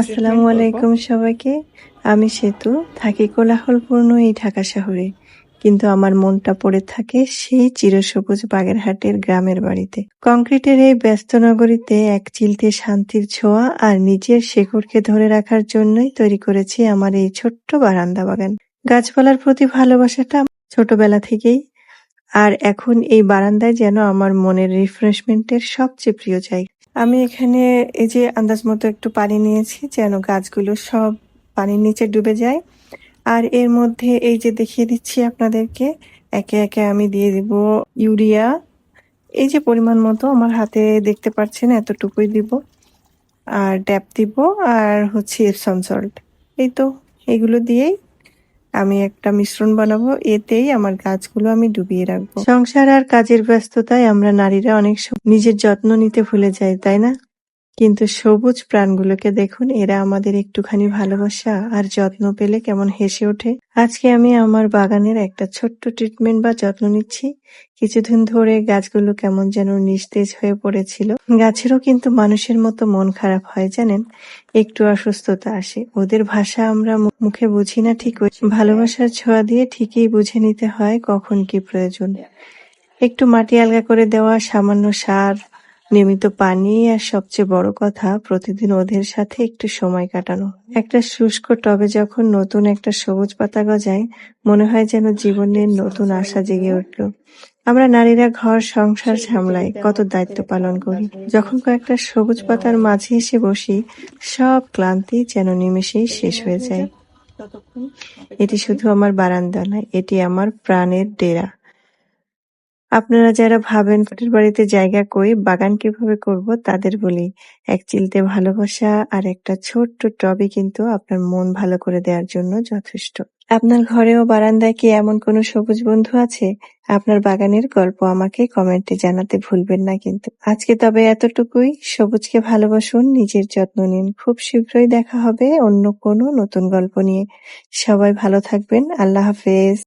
আসসালামু আলাইকুম সবাইকে। আমি সেতু, থাকি কোলাহলপূর্ণ এই ঢাকা শহরে। কিন্তু আমার মনটা পড়ে থাকে সেই চিরসবুজ বাগেরহাটের গ্রামের বাড়িতে। কংক্রিটের এই ব্যস্ত নগরীতে এক চিলতে শান্তির ছোঁয়া আর নিজের শেকড়কে ধরে রাখার জন্যই তৈরি করেছি আমার এই ছোট্ট বারান্দা বাগান। গাছপালার প্রতি ভালোবাসাটা ছোটবেলা থেকেই, আর এখন এই বারান্দায় যেন আমার মনের রিফ্রেশমেন্টের সবচেয়ে প্রিয় জায়গা। আমি এখানে এই যে আন্দাজ মতো একটু পানি নিয়েছি যেন গাছগুলো সব পানির নিচে ডুবে যায়। আর এর মধ্যে এই যে দেখিয়ে দিচ্ছি আপনাদেরকে, একে একে আমি দিয়ে দিব ইউরিয়া। এই যে পরিমাণ মতো আমার হাতে দেখতে পাচ্ছেন এতটুকুই দিব। আর ট্যাপ দিব, আর হচ্ছে এপসম সল্ট। এই তো এগুলো দিয়েই আমি একটা মিশ্রণ বানাবো, এতেই আমার গাছগুলো আমি ডুবিয়ে রাখবো। সংসার আর কাজের ব্যস্ততায় আমরা নারীরা অনেক সময় নিজের যত্ন নিতে ভুলে যাই, তাই না? কিন্তু সবুজ প্রাণগুলোকে দেখুন, এরা আমাদের একটুখানি ভালোবাসা আর যত্ন পেলে কেমন হেসে ওঠে। আজকে আমি আমার বাগানের একটা ছোট্ট ট্রিটমেন্ট বা যত্ন নিচ্ছি। কিছুদিন ধরে গাছগুলো কেমন যেন নিস্তেজ হয়ে পড়েছিল। গাছেরও কিন্তু মানুষের মতো মন খারাপ হয় জানেন, একটু অসুস্থতা আসে। ওদের ভাষা আমরা মুখে বুঝি না ঠিকই, ভালোবাসার ছোঁয়া দিয়ে ঠিকই বুঝে নিতে হয় কখন কি প্রয়োজন। একটু মাটি আলগা করে দেওয়া, সামান্য সার, নিয়মিত পানি, আর সবচেয়ে বড় কথা প্রতিদিন ওদের সাথে একটু সময় কাটানো। একটা শুষ্ক টবে যখন নতুন একটা সবুজ পাতা গজায়, মনে হয় যেন জীবনের নতুন আশা জেগে উঠল। আমরা নারীরা ঘর সংসার সামলাই, কত দায়িত্ব পালন করি। যখন কয়েকটা সবুজ পাতার মাঝে এসে বসি, সব ক্লান্তি যেন নিমেষেই শেষ হয়ে যায়। এটি শুধু আমার বারান্দা নয়, এটি আমার প্রাণের ডেরা। আপনারা যারা ভাবেন ফ্ল্যাটের বাড়িতে জায়গা কই, বাগান কিভাবে করব, তাদের বলি, এক চিলতে ভালোবাসা আর একটা ছোট্ট টবে কিন্তু আপনার মন ভালো করে দেওয়ার জন্য যথেষ্ট। আপনার ঘরে ও বারান্দায় কি এমন কোনো সবুজ বন্ধু আছে? আপনার বাগানের গল্প আমাকে কমেন্টে জানাতে ভুলবেন না কিন্তু। আজকে তবে এতটুকুই। সবুজকে ভালোবাসুন, নিজের যত্ন নিন। খুব শীঘ্রই দেখা হবে অন্য কোনো নতুন গল্প নিয়ে। সবাই ভালো থাকবেন। আল্লাহ হাফেজ।